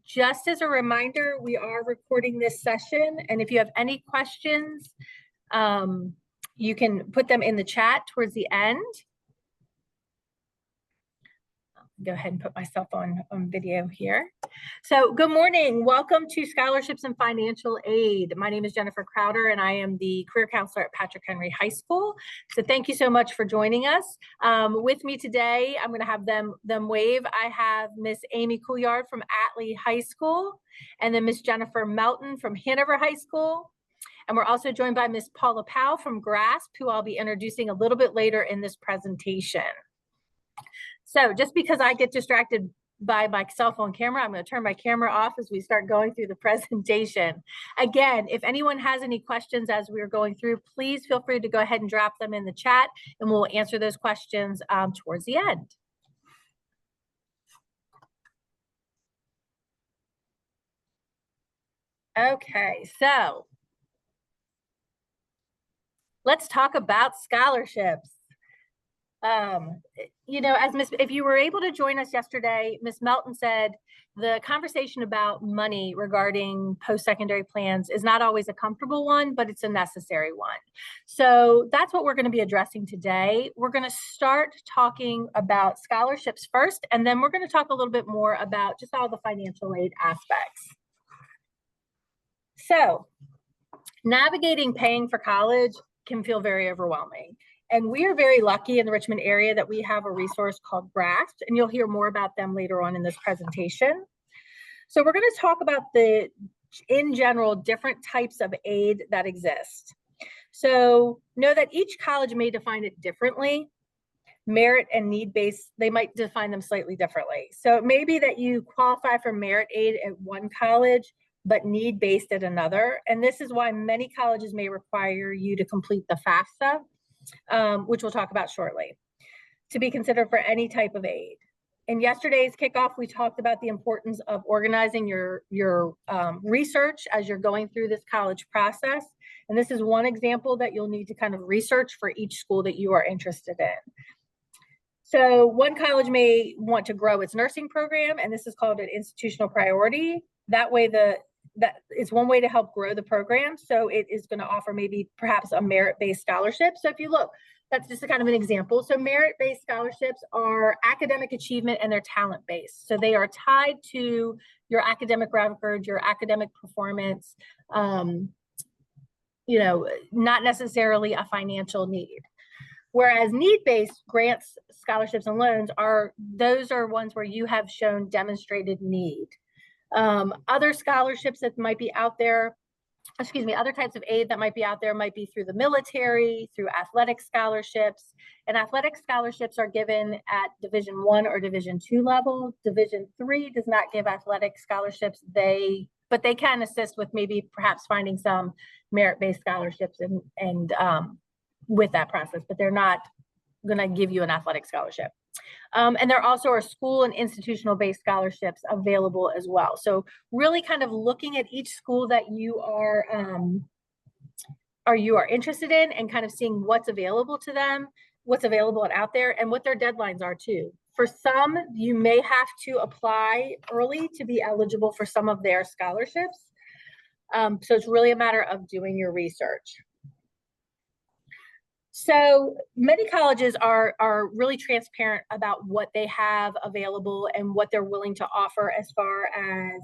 Just as a reminder, we are recording this session, and if you have any questions, you can put them in the chat towards the end. Go ahead and put myself on video here. So good morning. Welcome to Scholarships and Financial Aid. My name is Jennifer Crowder, and I am the career counselor at Patrick Henry High School. So thank you so much for joining us. With me today, I'm going to have them wave. I have Miss Amy Couillard from Atlee High School, and then Miss Jennifer Melton from Hanover High School. And we're also joined by Miss Paula Powell from Grasp, who I'll be introducing a little bit later in this presentation. So just because I get distracted by my cell phone camera, I'm going to turn my camera off as we start going through the presentation. Again, if anyone has any questions as we're going through, please feel free to go ahead and drop them in the chat, and we'll answer those questions towards the end. Okay, so let's talk about scholarships. You know, if you were able to join us yesterday, Ms. Melton said the conversation about money regarding post-secondary plans is not always a comfortable one, but it's a necessary one. So that's what we're going to be addressing today. We're going to start talking about scholarships first, and then we're going to talk a little bit more about just all the financial aid aspects. So navigating paying for college can feel very overwhelming. And we are very lucky in the Richmond area that we have a resource called Grasp, and you'll hear more about them later on in this presentation. So we're going to talk about in general, different types of aid that exist. So know that each college may define it differently. Merit and need-based, they might define them slightly differently. So it may be that you qualify for merit aid at one college, but need-based at another. And this is why many colleges may require you to complete the FAFSA, which we'll talk about shortly, to be considered for any type of aid. In yesterday's kickoff, we talked about the importance of organizing your research as you're going through this college process. And this is one example that you'll need to kind of research for each school that you are interested in. So one college may want to grow its nursing program, and this is called an institutional priority. That way, that is one way to help grow the program. So it is going to offer maybe perhaps a merit-based scholarship. So if you look, that's just a kind of an example. So merit-based scholarships are academic achievement and they're talent-based. So they are tied to your academic record, your academic performance, you know, not necessarily a financial need. Whereas need-based grants, scholarships, and loans those are ones where you have shown demonstrated need. Other scholarships that might be out there, other types of aid that might be out there might be through the military, through athletic scholarships. And athletic scholarships are given at Division I or Division II level. Division III does not give athletic scholarships, but they can assist with maybe perhaps finding some merit-based scholarships and with that process, but they're not going to give you an athletic scholarship. And there also are school and institutional-based scholarships available as well. So really kind of looking at each school that you are interested in and kind of seeing what's available to them, what's available out there, and what their deadlines are too. For some, you may have to apply early to be eligible for some of their scholarships. So it's really a matter of doing your research. So many colleges are really transparent about what they have available and what they're willing to offer as far as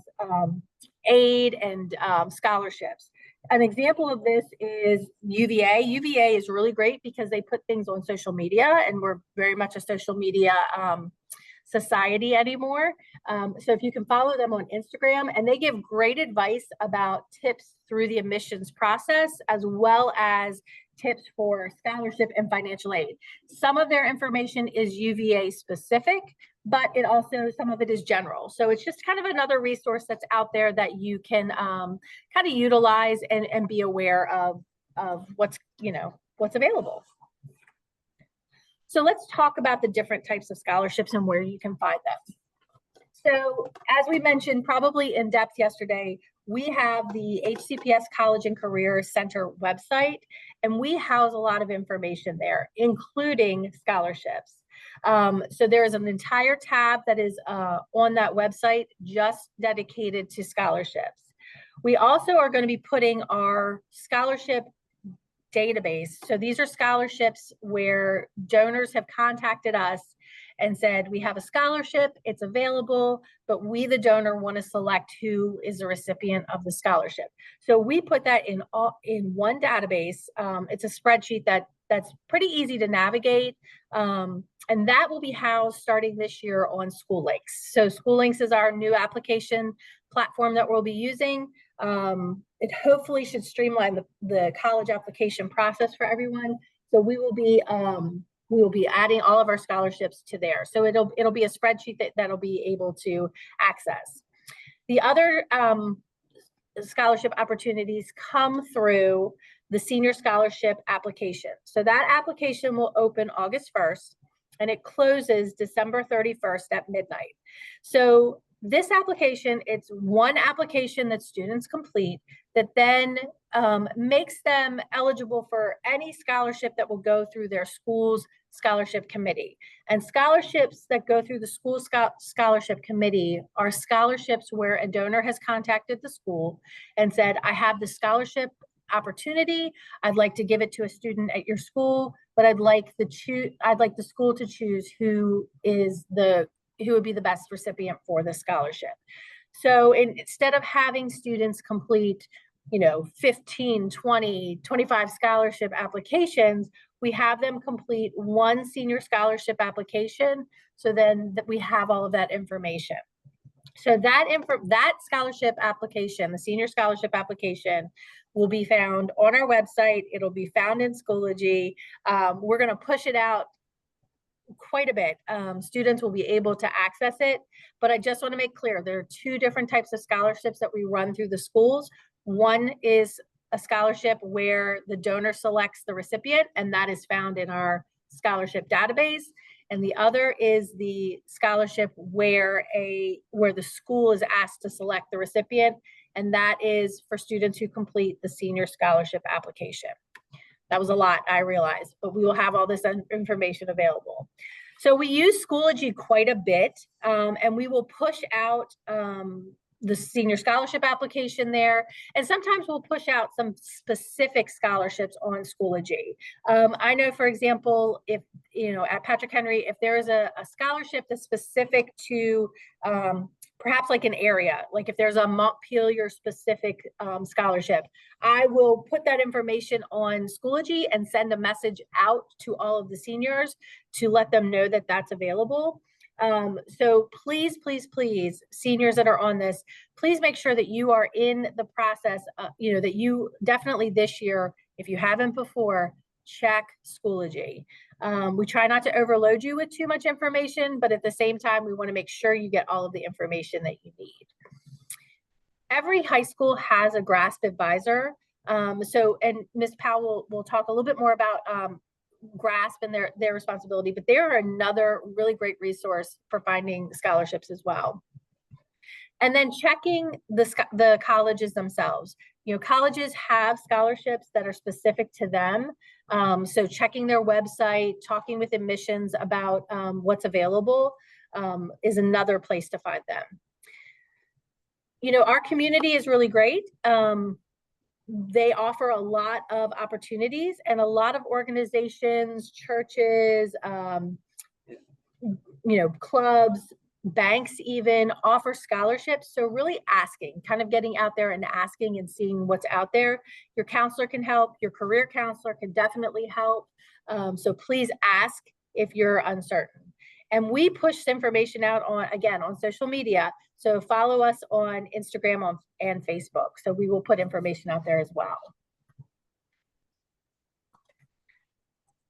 aid and scholarships. An example of this is UVA. UVA is really great because they put things on social media, and we're very much a social media society anymore. So if you can follow them on Instagram, and they give great advice about tips through the admissions process, as well as tips for scholarship and financial aid. Some of their information is UVA specific, but some of it is general. So it's just kind of another resource that's out there that you can kind of utilize and be aware of what's available. So let's talk about the different types of scholarships and where you can find them. So as we mentioned probably in depth yesterday, we have the HCPS College and Career Center website, and we house a lot of information there, including scholarships. So there is an entire tab that is on that website just dedicated to scholarships. We also are going to be putting our scholarship database. So these are scholarships where donors have contacted us and said, we have a scholarship, it's available, but we, the donor, want to select who is the recipient of the scholarship. So we put that in one database. It's a spreadsheet that's pretty easy to navigate. And that will be housed starting this year on SchoolLinks. So SchoolLinks is our new application platform that we'll be using. It hopefully should streamline the college application process for everyone. So we will be adding all of our scholarships to there. So it'll be a spreadsheet that'll be able to access. The other scholarship opportunities come through the senior scholarship application. So that application will open August 1st and it closes December 31st at midnight. So this application, it's one application that students complete that then makes them eligible for any scholarship that will go through their school's scholarship committee. And scholarships that go through the school scholarship committee are scholarships where a donor has contacted the school and said, I have the scholarship opportunity. I'd like to give it to a student at your school, but I'd like the school to choose who would be the best recipient for the scholarship. So instead of having students complete, 15, 20, 25 scholarship applications, we have them complete one senior scholarship application. So then we have all of that information. So that scholarship application, the senior scholarship application, will be found on our website. It'll be found in Schoology. We're going to push it out quite a bit. Students will be able to access it, but I just want to make clear there are two different types of scholarships that we run through the schools. One is a scholarship where the donor selects the recipient, and that is found in our scholarship database. And the other is the scholarship where the school is asked to select the recipient, and that is for students who complete the senior scholarship application. That was a lot, I realize, but we will have all this information available. So we use Schoology quite a bit, and we will push out the senior scholarship application there. And sometimes we'll push out some specific scholarships on Schoology. I know, for example, if, at Patrick Henry, if there is a scholarship that's specific to perhaps like an area, like if there's a Montpelier specific scholarship, I will put that information on Schoology and send a message out to all of the seniors to let them know that that's available. So please, please, please, seniors that are on this, please make sure that you are in the process, that you definitely this year, if you haven't before, check Schoology. We try not to overload you with too much information, but at the same time, we want to make sure you get all of the information that you need. Every high school has a GRASP advisor. And Ms. Powell will talk a little bit more about GRASP and their responsibility, but they are another really great resource for finding scholarships as well. And then checking the colleges themselves. Colleges have scholarships that are specific to them. So checking their website, talking with admissions about what's available is another place to find them. Our community is really great. They offer a lot of opportunities, and a lot of organizations, churches, clubs, banks even offer scholarships. So really asking, kind of getting out there and asking and seeing what's out there. Your counselor can help. Your career counselor can definitely help. So please ask if you're uncertain. And we push this information out on social media. So follow us on Instagram and Facebook. So we will put information out there as well.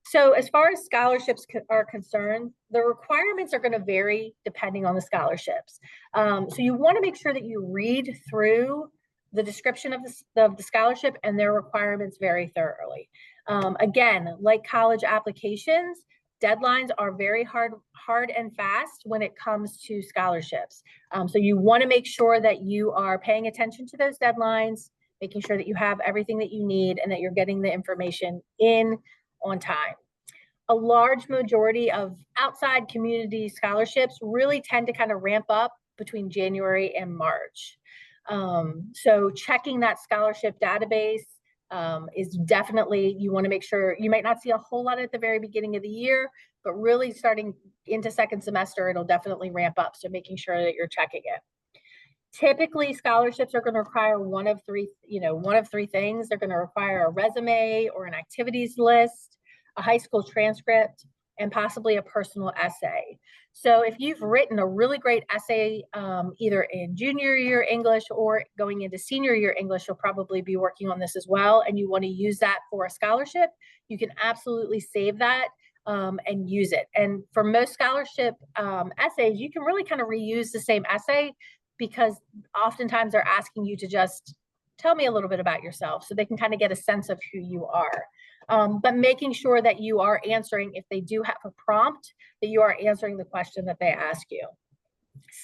So as far as scholarships are concerned, the requirements are going to vary depending on the scholarships. So you want to make sure that you read through the description of the scholarship and their requirements very thoroughly. Again, like college applications, deadlines are very hard and fast when it comes to scholarships. So you want to make sure that you are paying attention to those deadlines, making sure that you have everything that you need and that you're getting the information in on time. A large majority of outside community scholarships really tend to kind of ramp up between January and March. So checking that scholarship database is definitely, you want to make sure, you might not see a whole lot at the very beginning of the year, but really starting into second semester, it'll definitely ramp up. So making sure that you're checking it. Typically, scholarships are going to require one of three things. They're going to require a resume or an activities list, a high school transcript, and possibly a personal essay. So if you've written a really great essay, either in junior year English or going into senior year English, you'll probably be working on this as well, and you want to use that for a scholarship, you can absolutely save that and use it. And for most scholarship essays, you can really kind of reuse the same essay, because oftentimes they're asking you to just tell me a little bit about yourself, so they can kind of get a sense of who you are. But making sure that you are answering, if they do have a prompt, that you are answering the question that they ask you.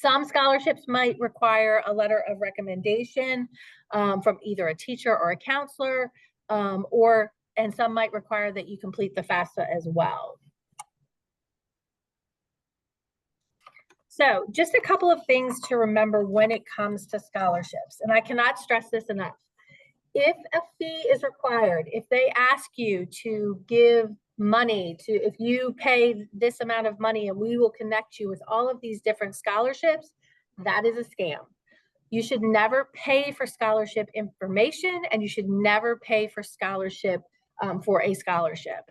Some scholarships might require a letter of recommendation from either a teacher or a counselor, and some might require that you complete the FAFSA as well. So just a couple of things to remember when it comes to scholarships, and I cannot stress this enough. If a fee is required, if they ask you to give money if you pay this amount of money and we will connect you with all of these different scholarships, that is a scam. You should never pay for scholarship information, and you should never pay for scholarship for a scholarship.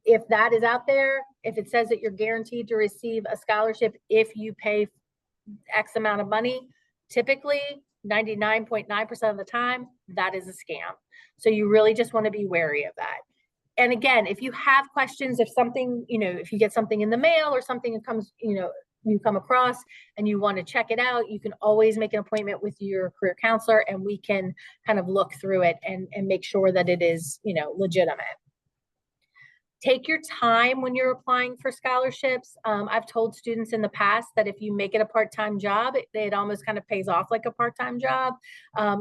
If that is out there, if it says that you're guaranteed to receive a scholarship if you pay X amount of money, typically 99.9% of the time, that is a scam. So you really just want to be wary of that. And again, if you have questions, if something, if you get something in the mail or something that comes, you come across and you want to check it out, you can always make an appointment with your career counselor, and we can kind of look through it and make sure that it is, legitimate. Take your time when you're applying for scholarships. I've told students in the past that if you make it a part-time job, it almost kind of pays off like a part-time job.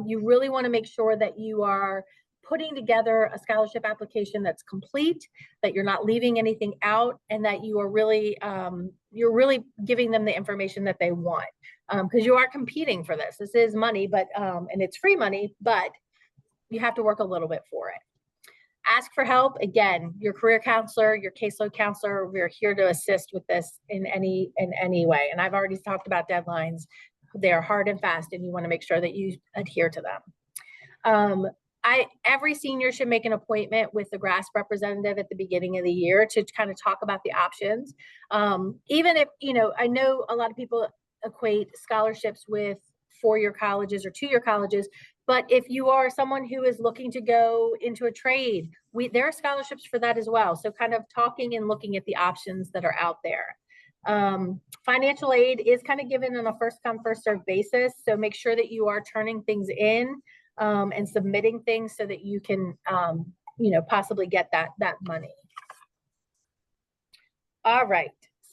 You really want to make sure that you are putting together a scholarship application that's complete, that you're not leaving anything out, and that you are really, you're really giving them the information that they want. Because you are competing for this. This is money, but and it's free money, but you have to work a little bit for it. Ask for help. Again, your career counselor, your caseload counselor, we're here to assist with this in any way. And I've already talked about deadlines. They are hard and fast, and you want to make sure that you adhere to them. Every senior should make an appointment with the GRASP representative at the beginning of the year to kind of talk about the options. Even if, I know a lot of people equate scholarships with four-year colleges or two-year colleges, but if you are someone who is looking to go into a trade, there are scholarships for that as well. So kind of talking and looking at the options that are out there. Financial aid is kind of given on a first come, first served basis. So make sure that you are turning things in and submitting things so that you can, possibly get that money. All right.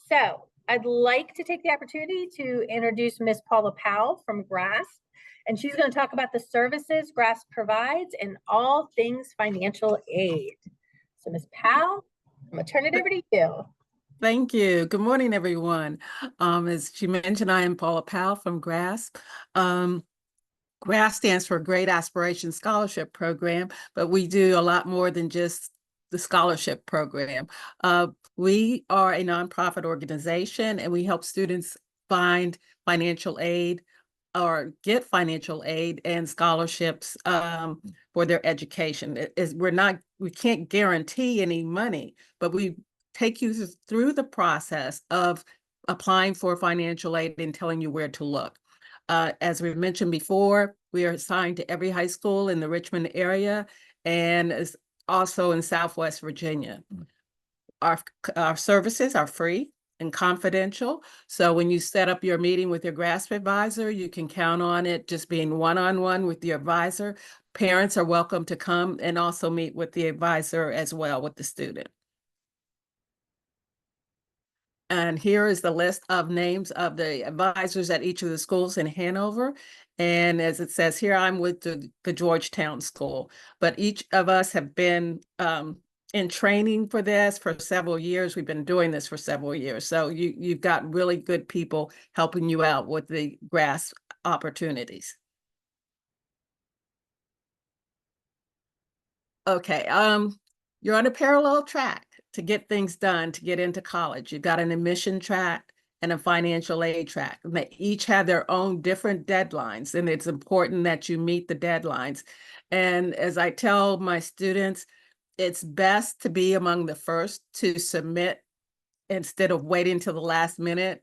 So I'd like to take the opportunity to introduce Ms. Paula Powell from GRASP, and she's going to talk about the services GRASP provides and all things financial aid. So Ms. Powell, I'm going to turn it over to you. Thank you. Good morning, everyone. As she mentioned, I am Paula Powell from GRASP. GRASP stands for Great Aspiration Scholarship Program, but we do a lot more than just the scholarship program. We are a nonprofit organization, and we help students find financial aid or get financial aid and scholarships for their education. We can't guarantee any money, but we take you through the process of applying for financial aid and telling you where to look. As we mentioned before, we are assigned to every high school in the Richmond area and also in Southwest Virginia. Our services are free and confidential. So when you set up your meeting with your GRASP advisor, you can count on it just being one-on-one with your advisor. Parents are welcome to come and also meet with the advisor as well with the student. And here is the list of names of the advisors at each of the schools in Hanover. And as it says here, I'm with the Georgetown School, but each of us have been in training for this for several years. We've been doing this for several years. So you've got really good people helping you out with the GRASP opportunities. Okay, you're on a parallel track to get things done, to get into college. You've got an admission track and a financial aid track. And they each have their own different deadlines, and it's important that you meet the deadlines. And as I tell my students, it's best to be among the first to submit instead of waiting till the last minute,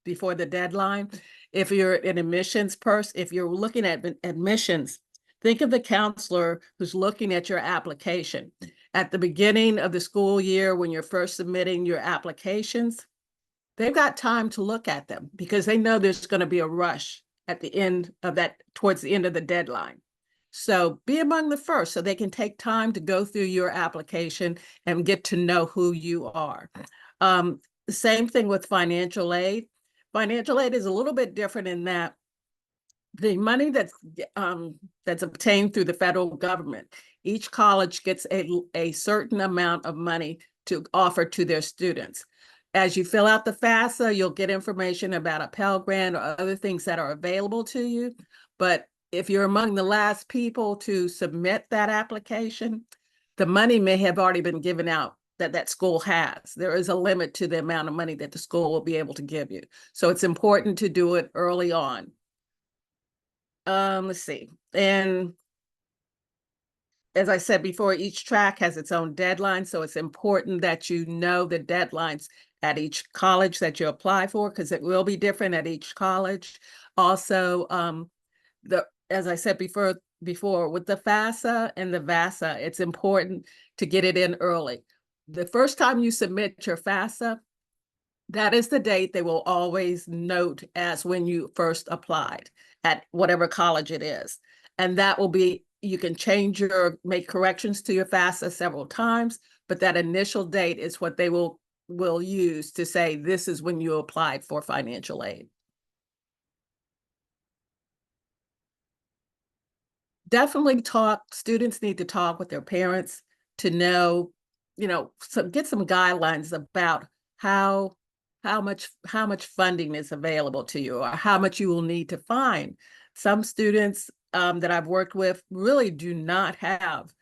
before the deadline. If you're an admissions person, if you're looking at admissions, think of the counselor who's looking at your application. At the beginning of the school year, when you're first submitting your applications, they've got time to look at them because they know there's going to be a rush at the end of that, towards the end of the deadline. So be among the first so they can take time to go through your application and get to know who you are. The same thing with financial aid. Financial aid is a little bit different in that the money that's obtained through the federal government, each college gets a certain amount of money to offer to their students. As you fill out the FAFSA, you'll get information about a Pell Grant or other things that are available to you. But if you're among the last people to submit that application, the money may have already been given out that school has. There is a limit to the amount of money that the school will be able to give you. So it's important to do it early on. Let's see. And as I said before, each track has its own deadline. So it's important that you know the deadlines at each college that you apply for, because it will be different at each college. Also, as I said before with the FAFSA and the VASA, it's important to get it in early. The first time you submit your FAFSA, that is the date they will always note as when you first applied at whatever college it is. And that will be, you can make corrections to your FAFSA several times, but that initial date is what they will use to say, this is when you applied for financial aid. Definitely students need to talk with their parents to know, get some guidelines about how much funding is available to you or how much you will need to find. Some students that I've worked with really do not have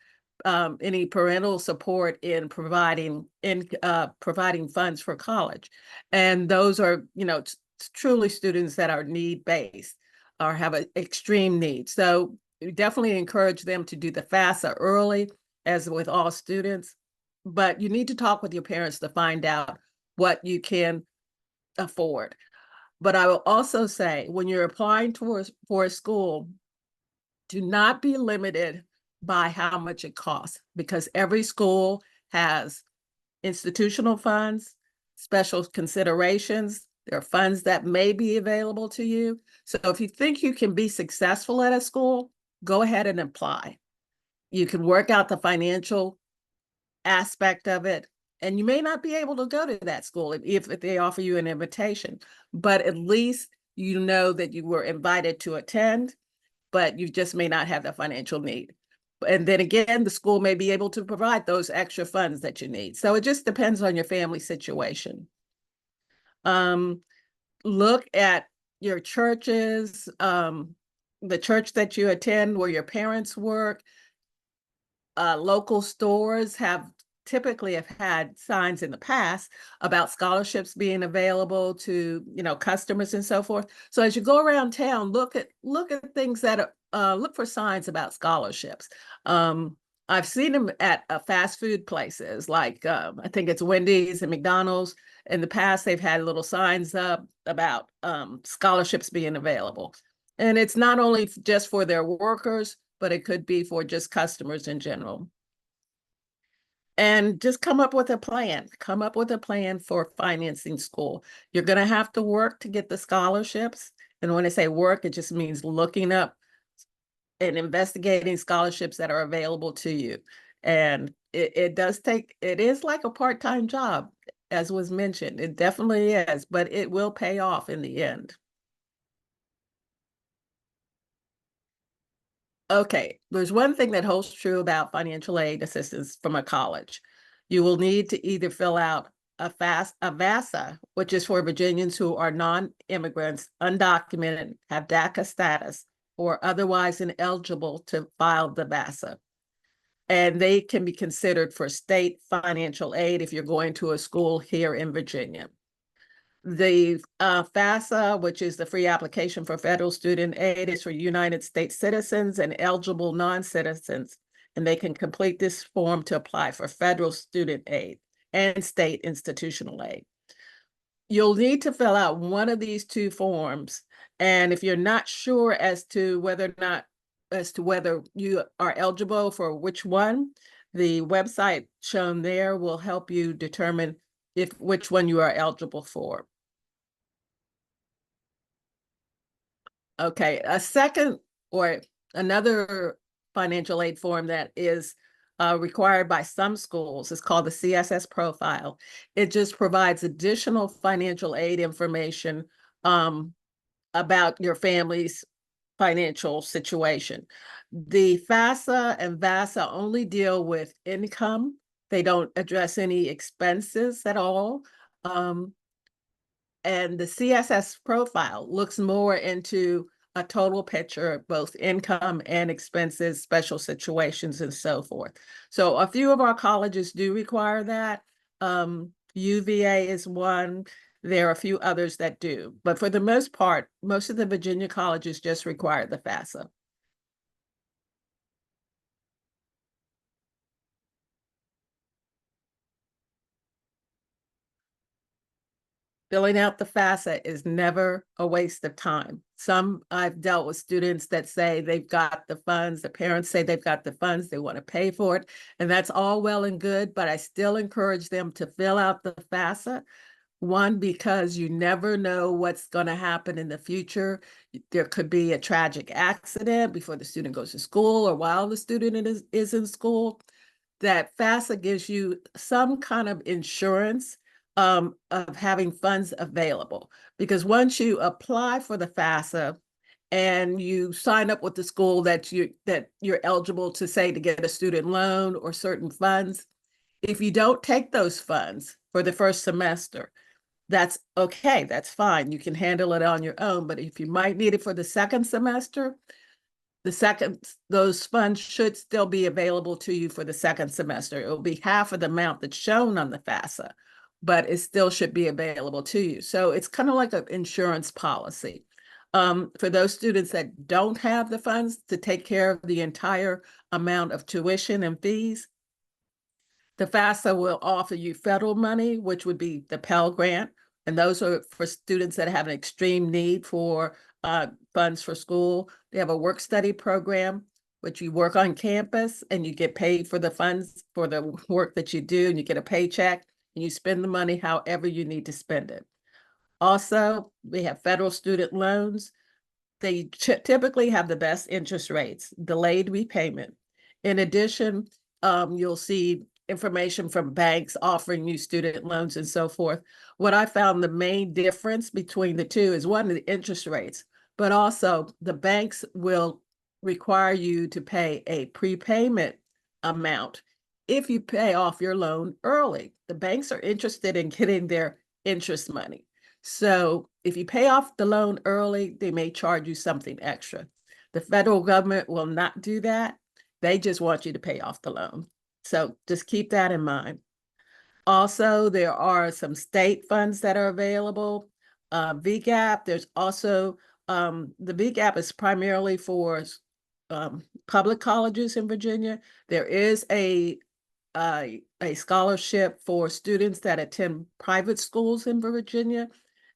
any parental support in providing funds for college. And those are, truly students that are need-based or have an extreme need. So we definitely encourage them to do the FAFSA early, as with all students. But you need to talk with your parents to find out what you can afford. But I will also say, when you're applying for a school, do not be limited by how much it costs, because every school has institutional funds, special considerations. There are funds that may be available to you. So if you think you can be successful at a school, go ahead and apply. You can work out the financial aspect of it, and you may not be able to go to that school if they offer you an invitation, but at least you know that you were invited to attend, but you just may not have the financial need. And then again, the school may be able to provide those extra funds that you need. So it just depends on your family situation. Look at your churches, the church that you attend, where your parents work. Local stores typically have had signs in the past about scholarships being available to, customers and so forth. So as you go around town, look at things that look for signs about scholarships. I've seen them at fast food places like I think it's Wendy's and McDonald's. In the past, they've had little signs up about scholarships being available. And it's not only just for their workers, but it could be for just customers in general. And just come up with a plan. Come up with a plan for financing school. You're going to have to work to get the scholarships. And when I say work, it just means looking up and investigating scholarships that are available to you. And it is like a part-time job, as was mentioned. It definitely is, but it will pay off in the end. Okay, there's one thing that holds true about financial aid assistance from a college. You will need to either fill out a VASA, which is for Virginians who are non-immigrants, undocumented, have DACA status, or otherwise ineligible to file the VASA. And they can be considered for state financial aid if you're going to a school here in Virginia. The FAFSA, which is the free application for federal student aid, is for United States citizens and eligible non-citizens, and they can complete this form to apply for federal student aid and state institutional aid. You'll need to fill out one of these two forms, and if you're not sure as to whether you are eligible for which one, the website shown there will help you determine which one you are eligible for. Okay, a second or another financial aid form that is required by some schools is called the CSS profile. It just provides additional financial aid information about your family's financial situation. The FAFSA and VASA only deal with income. They don't address any expenses at all. And the CSS profile looks more into a total picture of both income and expenses, special situations, and so forth. So a few of our colleges do require that. UVA is one. There are a few others that do. But for the most part, most of the Virginia colleges just require the FAFSA. Filling out the FAFSA is never a waste of time. I've dealt with students that say they've got the funds, the parents say they've got the funds, they want to pay for it, and that's all well and good, but I still encourage them to fill out the FAFSA. One, because you never know what's going to happen in the future. There could be a tragic accident before the student goes to school or while the student is in school. That FAFSA gives you some kind of insurance of having funds available. Because once you apply for the FAFSA and you sign up with the school that you're eligible to, say, to get a student loan or certain funds, if you don't take those funds for the first semester, that's okay, that's fine. You can handle it on your own. But if you might need it for the second semester, those funds should still be available to you for the second semester. It will be half of the amount that's shown on the FAFSA, but it still should be available to you. So it's kind of like an insurance policy. For those students that don't have the funds to take care of the entire amount of tuition and fees, the FAFSA will offer you federal money, which would be the Pell Grant. And those are for students that have an extreme need for funds for school. They have a work study program, which you work on campus and you get paid for the funds for the work that you do, and you get a paycheck and you spend the money however you need to spend it. Also, we have federal student loans. They typically have the best interest rates, delayed repayment. In addition, you'll see information from banks offering you student loans and so forth. What I found the main difference between the two is, one, the interest rates, but also the banks will require you to pay a prepayment amount if you pay off your loan early. The banks are interested in getting their interest money. So if you pay off the loan early, they may charge you something extra. The federal government will not do that. They just want you to pay off the loan. So just keep that in mind. Also, there are some state funds that are available. VGAP, there's also, the VGAP is primarily for public colleges in Virginia. There is a scholarship for students that attend private schools in Virginia,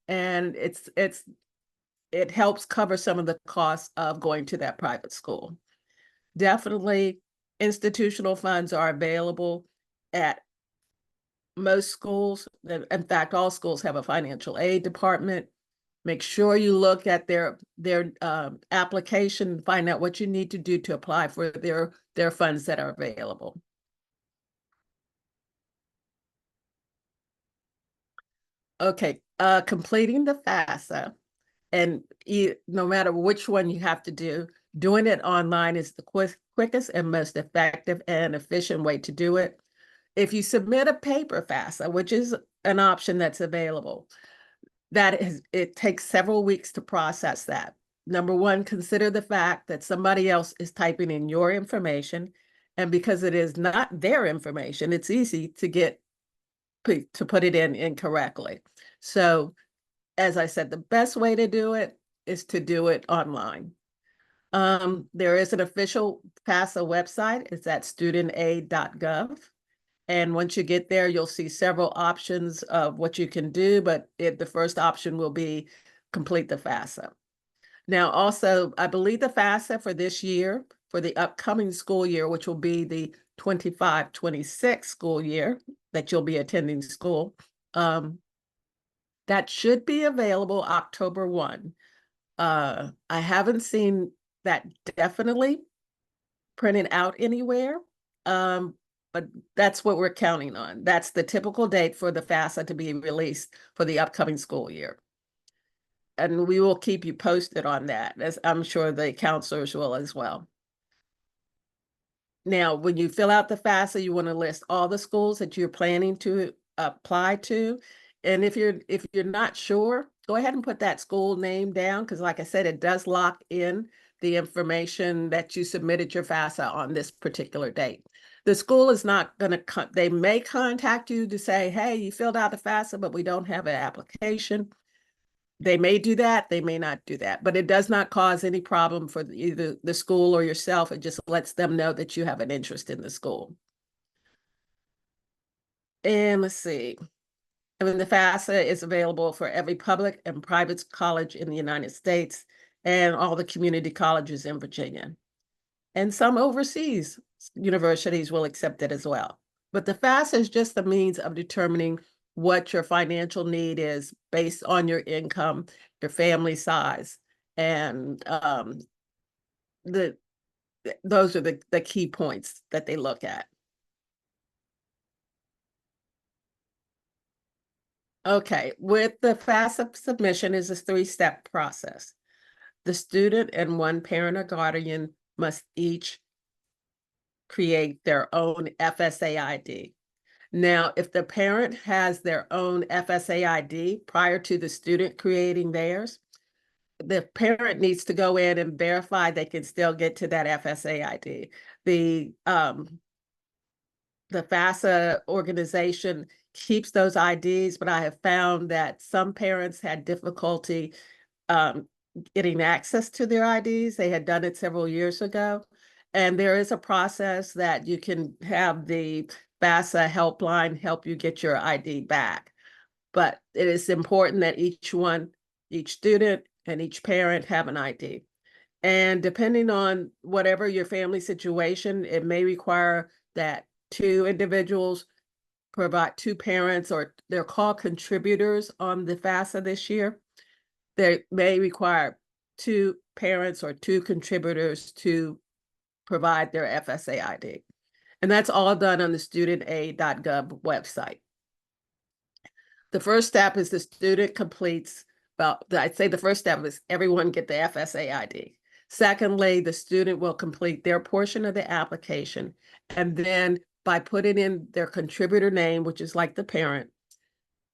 and it helps cover some of the costs of going to that private school. Definitely, institutional funds are available at most schools. In fact, all schools have a financial aid department. Make sure you look at their application and find out what you need to do to apply for their funds that are available. Okay, completing the FAFSA, and no matter which one you have to do, doing it online is the quickest and most effective and efficient way to do it. If you submit a paper FAFSA, which is an option that's available, it takes several weeks to process that. Number one, consider the fact that somebody else is typing in your information. And because it is not their information, it's easy to put it in incorrectly. So as I said, the best way to do it is to do it online. There is an official FAFSA website. It's at studentaid.gov. And once you get there, you'll see several options of what you can do, but the first option will be complete the FAFSA. Now, also, I believe the FAFSA for this year, for the upcoming school year, which will be the 25-26 school year that you'll be attending school, that should be available October 1. I haven't seen that definitely printed out anywhere, but that's what we're counting on. That's the typical date for the FAFSA to be released for the upcoming school year. And we will keep you posted on that, as I'm sure the counselors will as well. Now, when you fill out the FAFSA, you want to list all the schools that you're planning to apply to. And if you're not sure, go ahead and put that school name down, because like I said, it does lock in the information that you submitted your FAFSA on this particular date. The school is not going to, they may contact you to say, hey, you filled out the FAFSA, but we don't have an application. They may do that, they may not do that, but it does not cause any problem for either the school or yourself. It just lets them know that you have an interest in the school. And let's see. I mean, the FAFSA is available for every public and private college in the United States and all the community colleges in Virginia. And some overseas universities will accept it as well. But the FAFSA is just a means of determining what your financial need is based on your income, your family size, and those are the key points that they look at. Okay, with the FAFSA submission is a 3-step process. The student and one parent or guardian must each create their own FSA ID. Now, if the parent has their own FSA ID prior to the student creating theirs, the parent needs to go in and verify they can still get to that FSA ID. The FAFSA organization keeps those IDs, but I have found that some parents had difficulty getting access to their IDs. They had done it several years ago. And there is a process that you can have the FAFSA helpline help you get your ID back. But it is important that each student and each parent have an ID. And depending on whatever your family situation, it may require that 2 individuals provide 2 parents, or they're called contributors on the FAFSA this year. They may require 2 parents or 2 contributors to provide their FSA ID. And that's all done on the studentaid.gov website. The first step is the student completes, I'd say the first step is everyone get the FSA ID. Secondly, the student will complete their portion of the application. And then by putting in their contributor name, which is like the parent,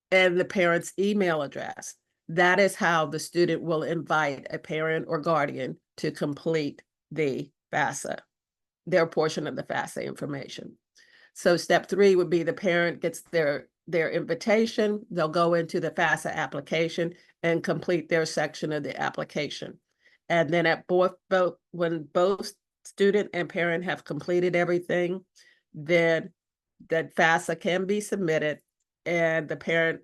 and the parent's email address, that is how the student will invite a parent or guardian to complete the FAFSA, their portion of the FAFSA information. So step 3 would be the parent gets their invitation. They'll go into the FAFSA application and complete their section of the application. And then when both student and parent have completed everything, then that FAFSA can be submitted and the parent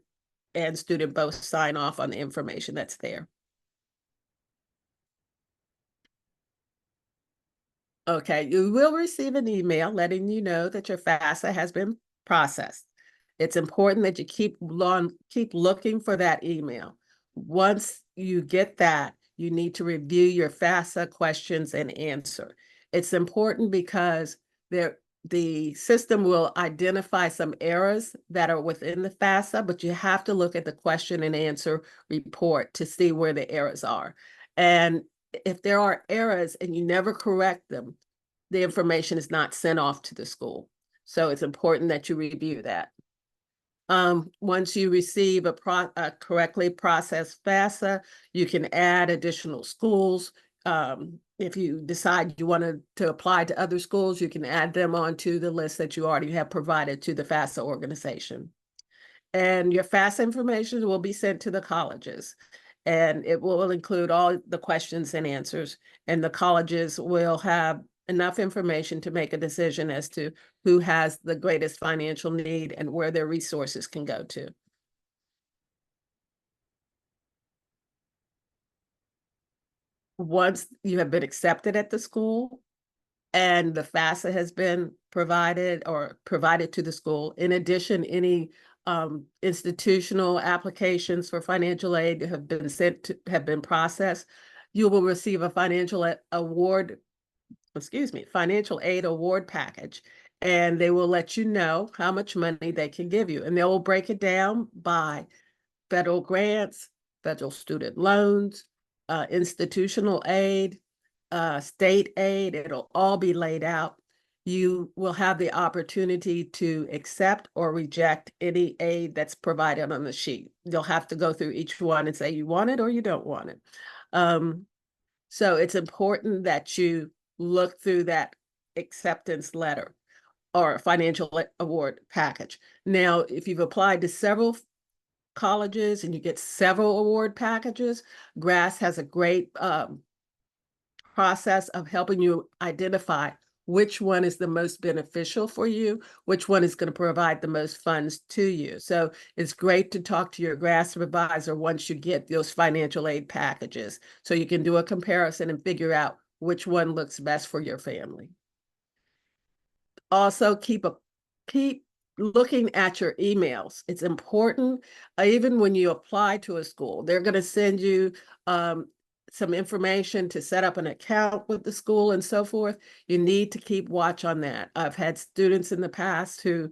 and student both sign off on the information that's there. Okay, you will receive an email letting you know that your FAFSA has been processed. It's important that you keep looking for that email. Once you get that, you need to review your FAFSA questions and answer. It's important because the system will identify some errors that are within the FAFSA, but you have to look at the question and answer report to see where the errors are. And if there are errors and you never correct them, the information is not sent off to the school. So it's important that you review that. Once you receive a correctly processed FAFSA, you can add additional schools. If you decide you wanted to apply to other schools, you can add them onto the list that you already have provided to the FAFSA organization. And your FAFSA information will be sent to the colleges, and it will include all the questions and answers, and the colleges will have enough information to make a decision as to who has the greatest financial need and where their resources can go to. Once you have been accepted at the school and the FAFSA has been provided to the school, in addition, any institutional applications for financial aid have been processed, you will receive a financial aid award package, and they will let you know how much money they can give you, and they will break it down by federal grants, federal student loans, institutional aid, state aid. It'll all be laid out. You will have the opportunity to accept or reject any aid that's provided on the sheet. You'll have to go through each one and say you want it or you don't want it. So it's important that you look through that acceptance letter or financial award package. Now, if you've applied to several colleges and you get several award packages, GRASS has a great process of helping you identify which one is the most beneficial for you, which one is going to provide the most funds to you. So it's great to talk to your GRASS advisor once you get those financial aid packages, so you can do a comparison and figure out which one looks best for your family. Also, keep looking at your emails. It's important, even when you apply to a school, they're going to send you some information to set up an account with the school and so forth. You need to keep watch on that. I've had students in the past who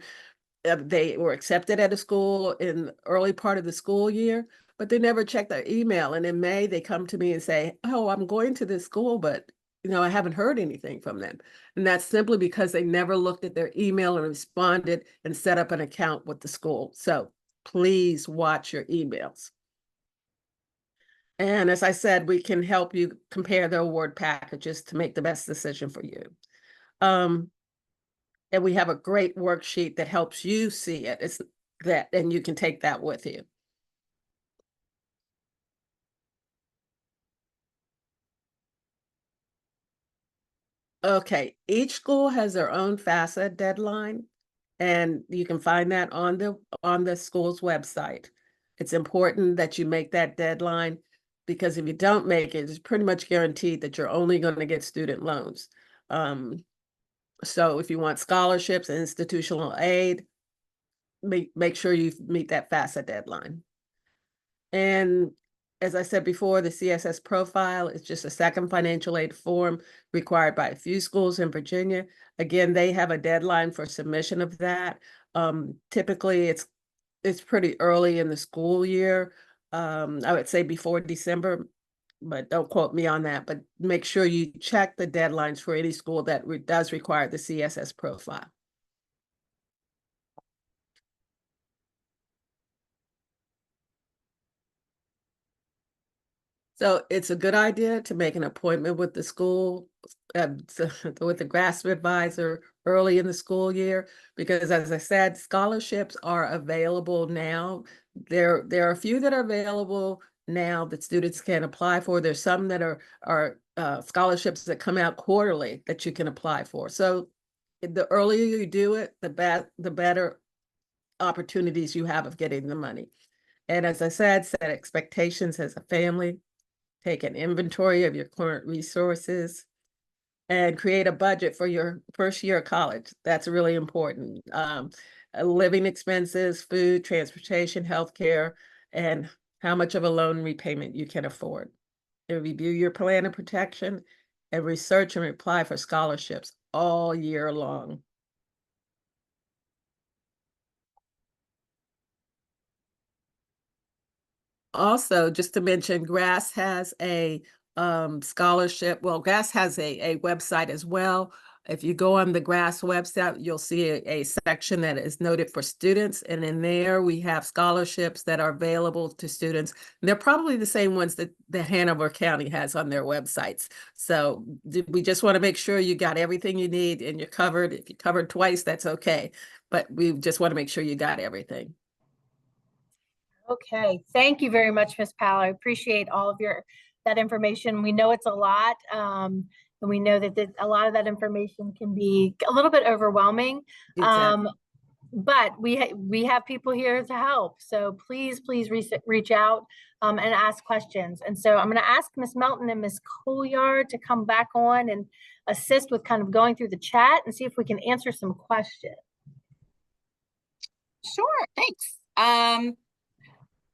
they were accepted at a school in the early part of the school year, but they never checked their email. And in May, they come to me and say, "Oh, I'm going to this school, but I haven't heard anything from them." And that's simply because they never looked at their email and responded and set up an account with the school. So please watch your emails. And as I said, we can help you compare the award packages to make the best decision for you. And we have a great worksheet that helps you see it. And you can take that with you. Okay, each school has their own FAFSA deadline, and you can find that on the school's website. It's important that you make that deadline, because if you don't make it, it's pretty much guaranteed that you're only going to get student loans. So if you want scholarships and institutional aid, make sure you meet that FAFSA deadline. And as I said before, the CSS profile is just a second financial aid form required by a few schools in Virginia. Again, they have a deadline for submission of that. Typically, it's pretty early in the school year. I would say before December, but don't quote me on that. But make sure you check the deadlines for any school that does require the CSS profile. So it's a good idea to make an appointment with the school, with the GRASP advisor early in the school year, because as I said, scholarships are available now. There are a few that are available now that students can apply for. There's some that are scholarships that come out quarterly that you can apply for. So the earlier you do it, the better opportunities you have of getting the money. And as I said, set expectations as a family. Take an inventory of your current resources and create a budget for your first year of college. That's really important. Living expenses, food, transportation, healthcare, and how much of a loan repayment you can afford. And review your plan of protection and research and apply for scholarships all year long. Also, just to mention, GRASS has a scholarship. Well, GRASS has a website as well. If you go on the GRASS website, you'll see a section that is noted for students. And in there, we have scholarships that are available to students. And they're probably the same ones that Hanover County has on their websites. So we just want to make sure you got everything you need and you're covered. If you're covered twice, that's okay. But we just want to make sure you got everything. Okay, thank you very much, Ms. Powell. I appreciate all of that information. We know it's a lot, and we know that a lot of that information can be a little bit overwhelming. Exactly. But we have people here to help. So please reach out and ask questions. And so I'm going to ask Ms. Melton and Ms. Couillard to come back on and assist with kind of going through the chat and see if we can answer some questions. Sure, thanks.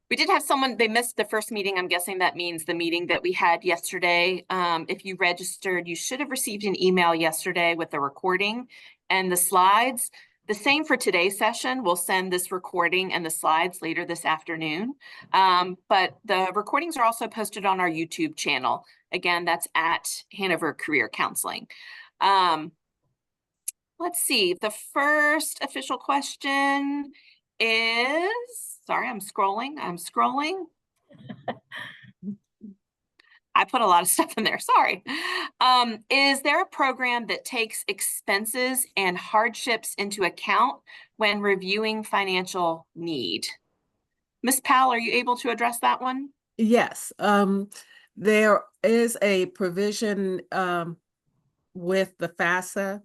We did have someone, they missed the first meeting. I'm guessing that means the meeting that we had yesterday. If you registered, you should have received an email yesterday with the recording and the slides. The same for today's session. We'll send this recording and the slides later this afternoon. But the recordings are also posted on our YouTube channel. Again, that's at Hanover Career Counseling. Let's see, the first official question is, sorry, I'm scrolling. I put a lot of stuff in there, sorry. Is there a program that takes expenses and hardships into account when reviewing financial need? Ms. Powell, are you able to address that one? Yes, there is a provision with the FAFSA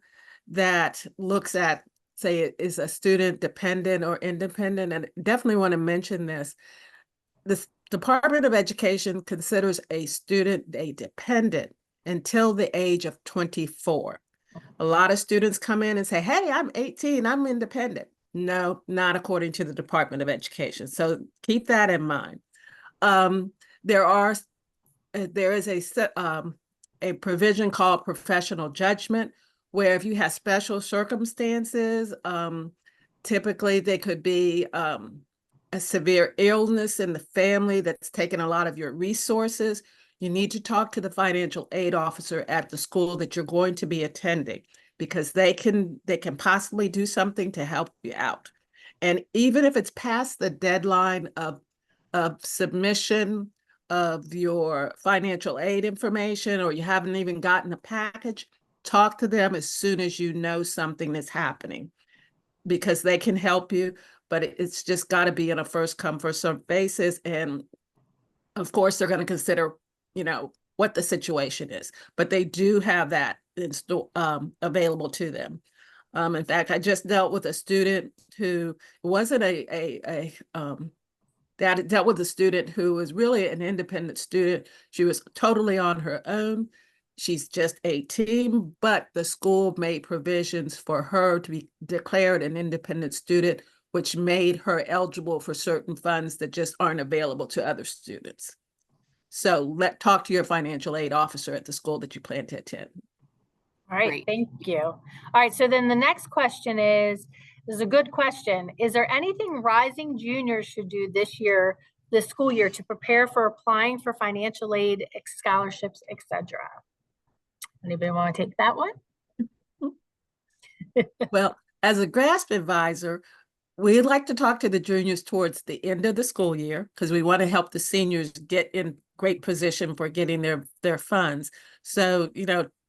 that looks at, say, is a student dependent or independent, and definitely want to mention this. The Department of Education considers a student a dependent until the age of 24. A lot of students come in and say, hey, I'm 18, I'm independent. No, not according to the Department of Education. So keep that in mind. There is a provision called professional judgment, where if you have special circumstances, typically they could be a severe illness in the family that's taken a lot of your resources. You need to talk to the financial aid officer at the school that you're going to be attending, because they can possibly do something to help you out. And even if it's past the deadline of submission of your financial aid information, or you haven't even gotten a package, talk to them as soon as you know something is happening, because they can help you, but it's just got to be on a first come, first served basis. And of course, they're going to consider, what the situation is, but they do have that available to them. In fact, I just dealt with a student who wasn't dealt with a student who was really an independent student. She was totally on her own. She's just 18, but the school made provisions for her to be declared an independent student, which made her eligible for certain funds that just aren't available to other students. So talk to your financial aid officer at the school that you plan to attend. All right, thank you. All right, so then the next question this is a good question. Is there anything rising juniors should do this school year, to prepare for applying for financial aid, scholarships, etc.? Anybody want to take that one? Well, as a GRASP advisor, we like to talk to the juniors towards the end of the school year, because we want to help the seniors get in great position for getting their funds. So,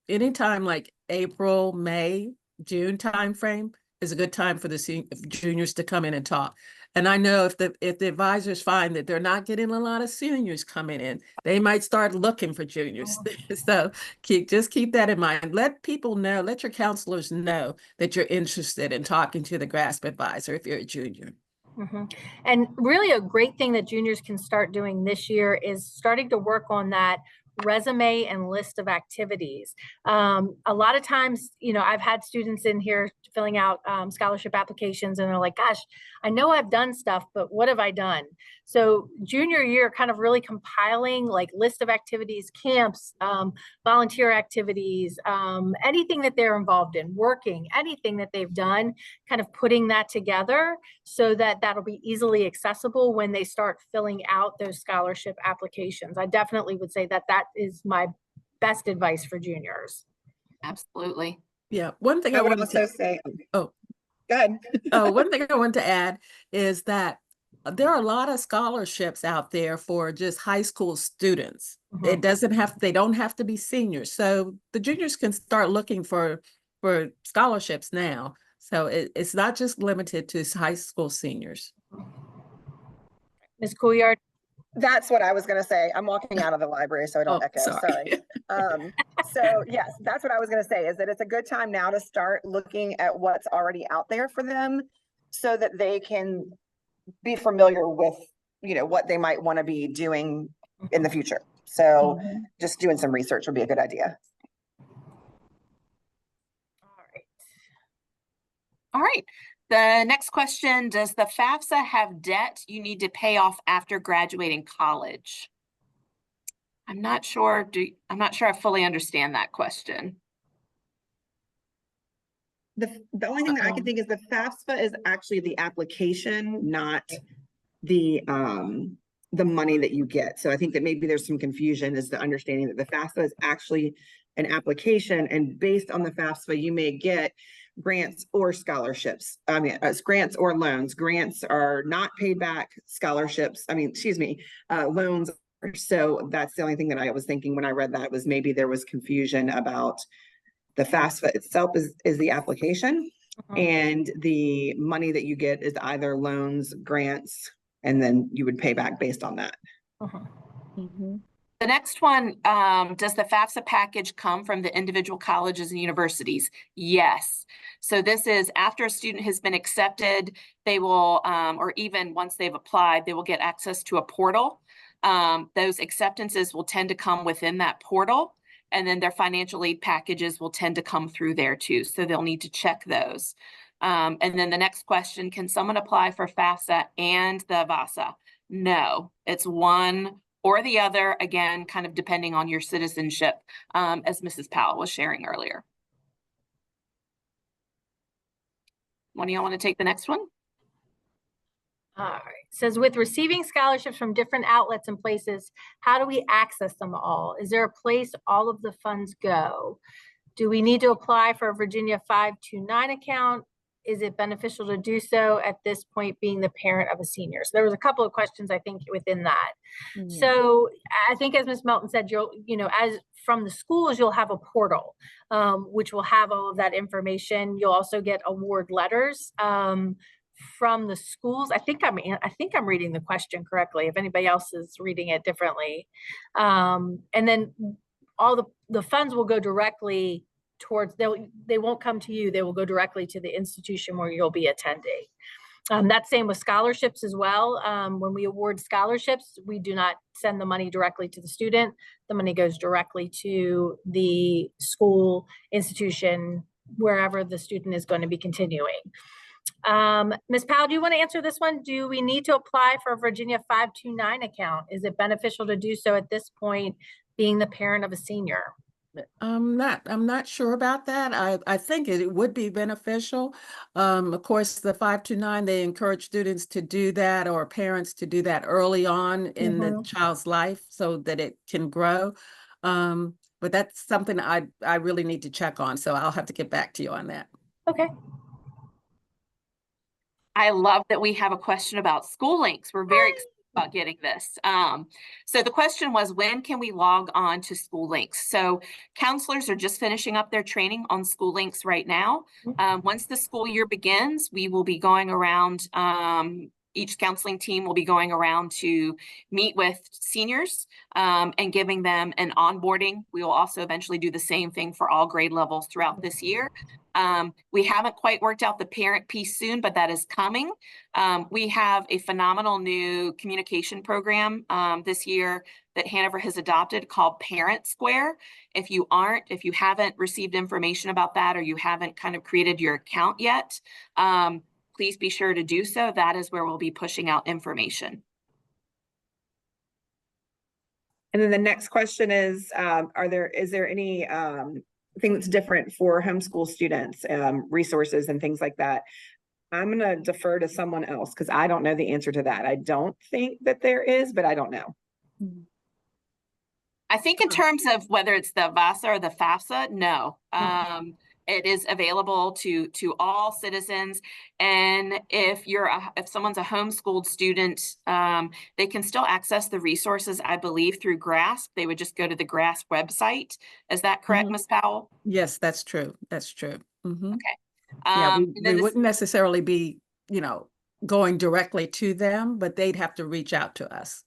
anytime like April, May, June timeframe is a good time for the juniors to come in and talk. And I know if the advisors find that they're not getting a lot of seniors coming in, they might start looking for juniors. So just keep that in mind. Let people know, let your counselors know that you're interested in talking to the GRASP advisor if you're a junior. Mm-hmm. And really a great thing that juniors can start doing this year is starting to work on that resume and list of activities. A lot of times, I've had students in here filling out scholarship applications, and they're like, gosh, I know I've done stuff, but what have I done? So junior year, kind of really compiling like list of activities, camps, volunteer activities, anything that they're involved in, working, anything that they've done, kind of putting that together so that that'll be easily accessible when they start filling out those scholarship applications. I definitely would say that is my best advice for juniors. Absolutely. Yeah, one thing I I would wanted also to, say, oh, go ahead. one thing I want to add is that there are a lot of scholarships out there for just high school students. It doesn't have, they don't have to be seniors. So the juniors can start looking for scholarships now. So it's not just limited to high school seniors. Ms. Couillard? That's what I was going to say. I'm walking out of the library so I don't Oh, echo. sorry. Sorry. So yes, that's what I was going to say, is that it's a good time now to start looking at what's already out there for them so that they can be familiar with, you know, what they might want to be doing in the future. So just doing some research would be a good idea. All right. The next question, does the FAFSA have debt you need to pay off after graduating college? I'm not sure I fully understand that question. The only thing that I can think is the FAFSA is actually the application, not the money that you get. So I think that maybe there's some confusion as to understanding that the FAFSA is actually an application, and based on the FAFSA, you may get grants or scholarships. I mean, grants or loans. Grants are not paid back. Scholarships, loans. So that's the only thing that I was thinking when I read that, was maybe there was confusion about the FAFSA itself is the application, and the money that you get is either loans, grants, and then you would pay back based on that. The next one, does the FAFSA package come from the individual colleges and universities? Yes. So this is after a student has been accepted, they will, or even once they've applied, they will get access to a portal. Those acceptances will tend to come within that portal, and then their financial aid packages will tend to come through there too. So they'll need to check those. And then the next question, can someone apply for FAFSA and the VASA? No, it's one or the other, again, kind of depending on your citizenship, as Mrs. Powell was sharing earlier. One of y'all want to take the next one? All right. Says, with receiving scholarships from different outlets and places, how do we access them all? Is there a place all of the funds go? Do we need to apply for a Virginia 529 account? Is it beneficial to do so at this point, being the parent of a senior? So there was a couple of questions, I think, within that. So I think, as Ms. Melton said, as from the schools, you'll have a portal, which will have all of that information. You'll also get award letters from the schools. I think I'm reading the question correctly, if anybody else is reading it differently. And then all the funds will go directly towards, they won't come to you, they will go directly to the institution where you'll be attending. That's same with scholarships as well. When we award scholarships, we do not send the money directly to the student. The money goes directly to the school, institution, wherever the student is going to be continuing. Ms. Powell, do you want to answer this one? Do we need to apply for a Virginia 529 account? Is it beneficial to do so at this point, being the parent of a senior? I'm not sure about that. I think it would be beneficial. Of course, the 529, they encourage students to do that, or parents to do that early on in the child's life so that it can grow. But that's something I really need to check on. So I'll have to get back to you on that. Okay. I love that we have a question about school links. We're very excited about getting this. So the question was, when can we log on to school links? So counselors are just finishing up their training on school links right now. Once the school year begins, we will be going around, each counseling team will be going around to meet with seniors and giving them an onboarding. We will also eventually do the same thing for all grade levels throughout this year. We haven't quite worked out the parent piece soon, but that is coming. We have a phenomenal new communication program this year that Hanover has adopted called Parent Square. If you haven't received information about that, or you haven't kind of created your account yet, please be sure to do so. That is where we'll be pushing out information. And then the next question is, is there any thing that's different for homeschool students, resources and things like that? I'm going to defer to someone else because I don't know the answer to that. I don't think that there is, but I don't know. I think in terms of whether it's the VASA or the FAFSA, no. It is available to all citizens. And if if someone's a homeschooled student, they can still access the resources, I believe, through GRASP. They would just go to the GRASP website. Is that correct, Mhm. Ms. Powell? Yes, that's true. That's true. Mhm. Okay. Yeah, And then we this- wouldn't necessarily be, going directly to them, but they'd have to reach out to us.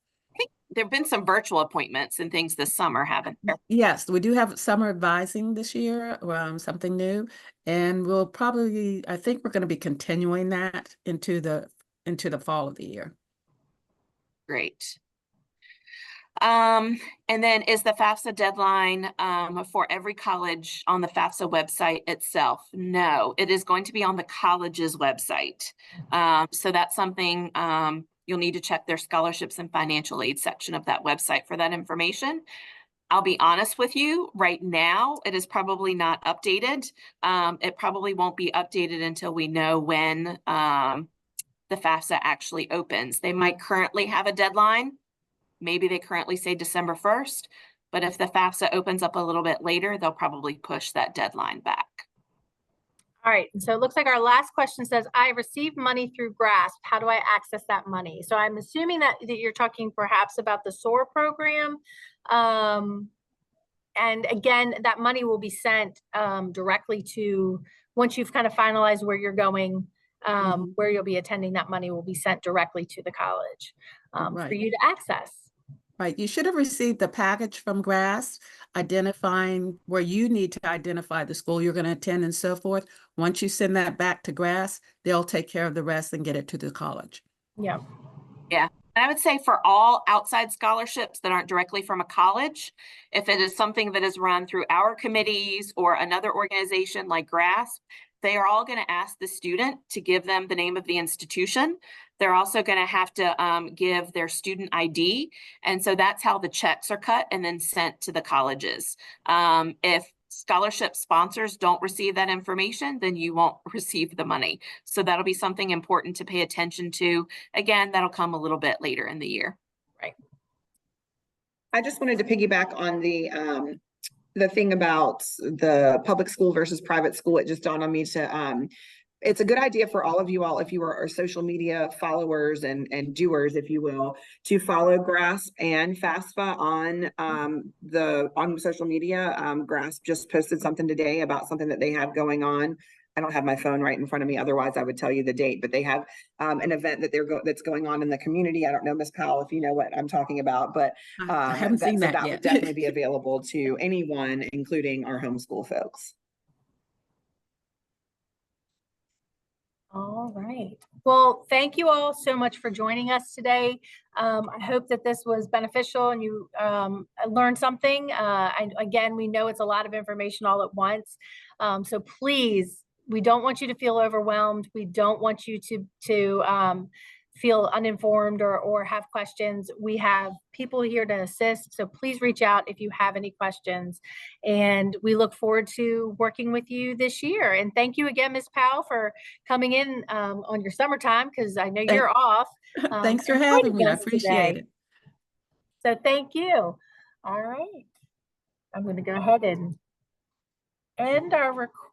there've been some virtual appointments and things this summer, haven't there? Yes, we do have summer advising this year, something new, and we'll probably, I think we're going to be continuing that into the fall of the year. Great. And then is the FAFSA deadline for every college on the FAFSA website itself? No, it is going to be on the college's website. So that's something you'll need to check their scholarships and financial aid section of that website for that information. I'll be honest with you, right now, it is probably not updated. It probably won't be updated until we know when the FAFSA actually opens. They might currently have a deadline. Maybe they currently say December 1st, but if the FAFSA opens up a little bit later, they'll probably push that deadline back. All right, and so it looks like our last question says, I received money through GRASP. How do I access that money? So I'm assuming that you're talking perhaps about the SOAR program. And again, that money will be sent directly to, once you've kind of finalized where you're going, where you'll be attending, that money will be sent directly to the college for Right. you to access. Right, you should have received a package from GRASP identifying where you need to identify the school you're going to attend and so forth. Once you send that back to GRASP, they'll take care of the rest and get it to the college. Yeah. Yeah, and I would say for all outside scholarships that aren't directly from a college, if it is something that is run through our committees or another organization like GRASP, they are all going to ask the student to give them the name of the institution. They're also going to have to give their student ID. And so that's how the checks are cut and then sent to the colleges. If scholarship sponsors don't receive that information, then you won't receive the money. So that'll be something important to pay attention to. Again, that'll come a little bit later in the year. Right. I just wanted to piggyback on the thing about the public school versus private school. It just dawned on me to, it's a good idea for all of you all, if you are our social media followers and doers, if you will, to follow GRASP and FAFSA on social media. GRASP just posted something today about something that they have going on. I don't have my phone right in front of me, otherwise I would tell you the date, but they have an event that that's going on in the community. I don't know, Ms. Powell, if you know what I'm talking about, but I haven't seen that that yet. would definitely be available to anyone, including our homeschool folks. All right. Well, thank you all so much for joining us today. I hope that this was beneficial and you learned something. Again, we know it's a lot of information all at once. So please, we don't want you to feel overwhelmed. We don't want you to feel uninformed or have questions. We have people here to assist. So please reach out if you have any questions. And we look forward to working with you this year. And thank you again, Ms. Powell, for coming in on your summertime, because I know you're off. Thanks for and having me. I joining us appreciate today. it. So thank you. All right. I'm going to go ahead and end our recording.